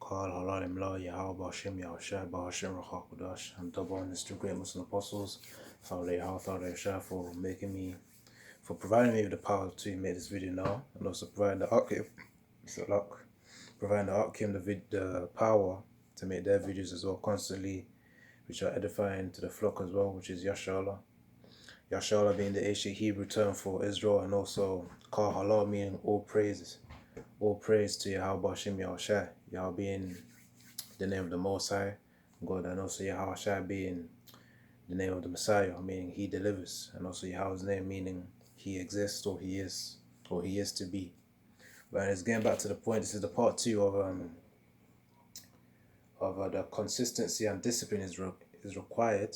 Qal Halalim La Yahweh Hashem Yahushua Bahashem Rachakudash and double honest to great Muslim apostles, Shah for for providing me with the power to make this video now, and also providing the the power to make their videos as well constantly, which are edifying to the flock as well, which is Yashallah. Yashallah being the ancient Hebrew term for Israel, and also Qal Halal meaning all praise to Yahweh Hashem Yahushua, Yahweh being the name of the Most High God, and also Yahushua being the name of the Messiah, meaning He delivers, and also Yahweh's name meaning He exists or He is to be. But it's getting back to the point. This is the part 2 of the consistency and discipline is required.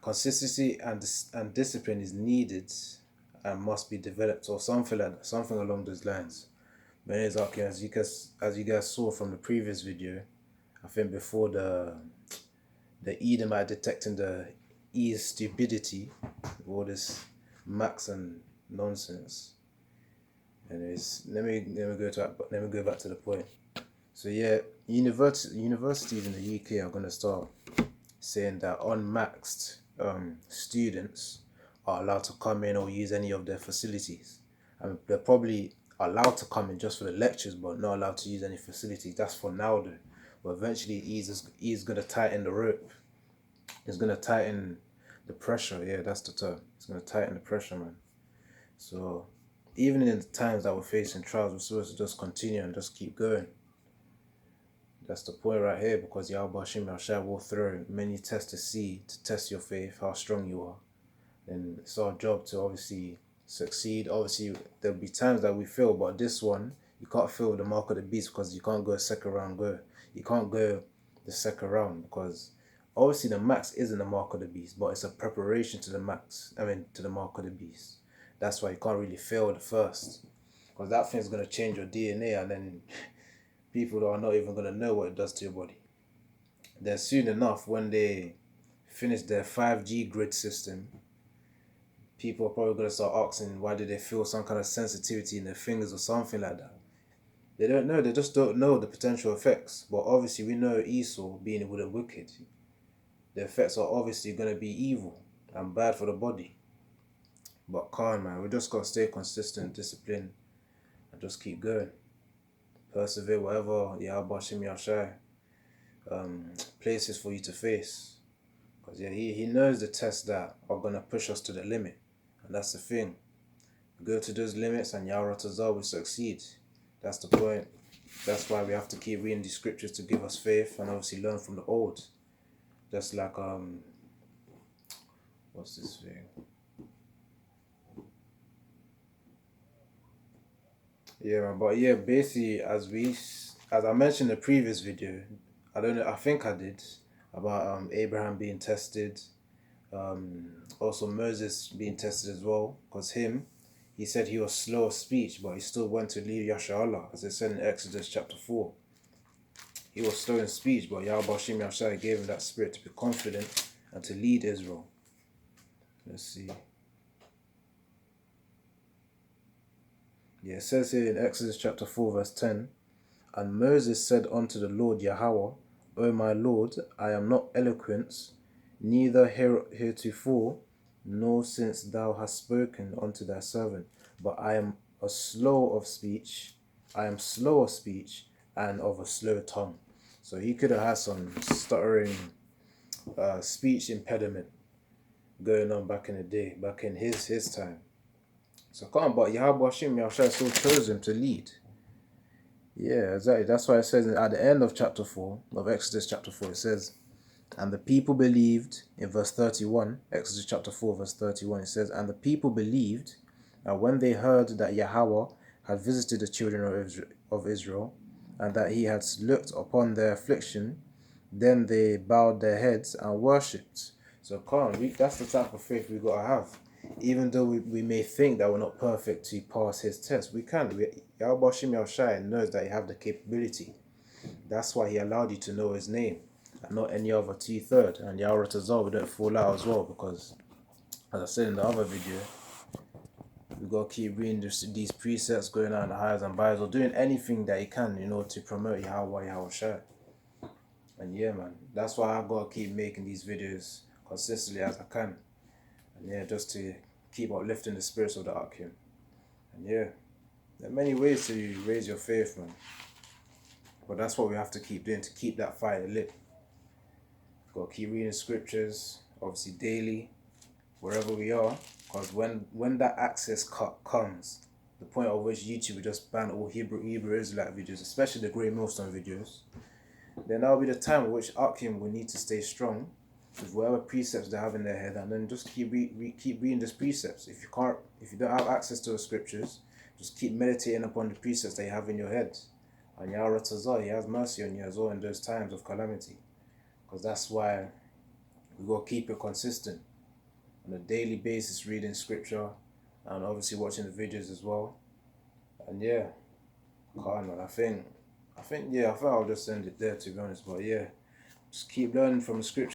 Consistency and discipline is needed and must be developed, or something along those lines. But anyways, okay, as you guys saw from the previous video, I think before the Edomite detecting the E's stupidity, all this max and nonsense. Anyways, let me go back to the point. So yeah, universities in the UK are gonna start saying that unmaxed students are allowed to come in or use any of their facilities. I mean, they're probably allowed to come in just for the lectures, but not allowed to use any facilities. That's for now though. But eventually he's gonna tighten the rope. He's gonna tighten the pressure. Yeah, that's the term. It's gonna tighten the pressure, man. So even in the times that we're facing trials, we're supposed to just continue and just keep going. That's the point right here, because Yahweh Hashem Yahushua will throw many tests to test your faith, how strong you are. And it's our job to obviously succeed. Obviously, there'll be times that we fail, but this one, you can't fail the mark of the beast, because you can't go a second round. You can't go the second round, because obviously the max isn't the mark of the beast, but it's a preparation to the max. To the mark of the beast. That's why you can't really fail the first, because that thing's gonna change your DNA, and then people are not even gonna know what it does to your body. Then soon enough, when they finish their 5G grid system, people are probably gonna start asking why did they feel some kind of sensitivity in their fingers or something like that. They don't know. They just don't know the potential effects. But obviously, we know Esau being with the wicked. The effects are obviously gonna be evil and bad for the body. But calm, man. We just gotta stay consistent, disciplined, and just keep going. Persevere whatever Yahweh Hashem Yahushua places for you to face. Because yeah, he knows the tests that are gonna push us to the limit. And that's the thing. Go to those limits and Yahweh Tazar will succeed. That's the point. That's why we have to keep reading the scriptures to give us faith and obviously learn from the old. Just like what's this thing? Yeah, but yeah, basically as I mentioned in the previous video, I don't know, I think I did, about Abraham being tested, also Moses being tested as well, because he said he was slow of speech, but he still went to lead Yashallah, as it said in Exodus chapter 4. He was slow in speech, but Yahweh Hashem Yahushua gave him that spirit to be confident and to lead Israel. Let's see. Yeah, it says here in Exodus chapter 4 verse 10, and Moses said unto the Lord Yahweh, O my Lord, I am not eloquent, neither heretofore, nor since thou hast spoken unto thy servant, but I am slow of speech and of a slow tongue. So he could have had some stuttering speech impediment going on back in the day, back in his time. So come, but Yahweh Hashem Yahushua still chose him to lead. Yeah, exactly. That's why it says at the end of chapter 4, of Exodus chapter 4, it says, and the people believed, in verse 31, Exodus chapter 4, verse 31, it says, and the people believed, and when they heard that Yahweh had visited the children of Israel, and that he had looked upon their affliction, then they bowed their heads and worshipped. So that's the type of faith we got to have. Even though we may think that we're not perfect to pass his test, we can. Yahweh Hashem Yahushua knows that you have the capability. That's why he allowed you to know his name and not any other T3rd. And Yahweh Tazar, we don't fall out as well, because as I said in the other video, We gotta keep reading these precepts, going out in the highs and buys, or doing anything that you can, to promote Yahweh Shai. And yeah, man, that's why I gotta keep making these videos consistently as I can. And yeah, just to keep uplifting the spirits of the Akim. And yeah, there are many ways to raise your faith, man. But that's what we have to keep doing to keep that fire lit. We've got to keep reading scriptures, obviously daily, wherever we are. Because when that access cut comes, the point at which YouTube will just ban all Hebrew Israelite videos, especially the Grey Millstone videos, then that'll be the time at which Akim will need to stay strong with whatever precepts they have in their head, and then just keep reading these precepts. If you don't have access to the scriptures, just keep meditating upon the precepts that you have in your head. And Yahweh Tazah, He has mercy on you as well in those times of calamity. Because that's why we got to keep it consistent on a daily basis, reading scripture and obviously watching the videos as well. And yeah, I think I'll just end it there, to be honest. But yeah, just keep learning from the scripture.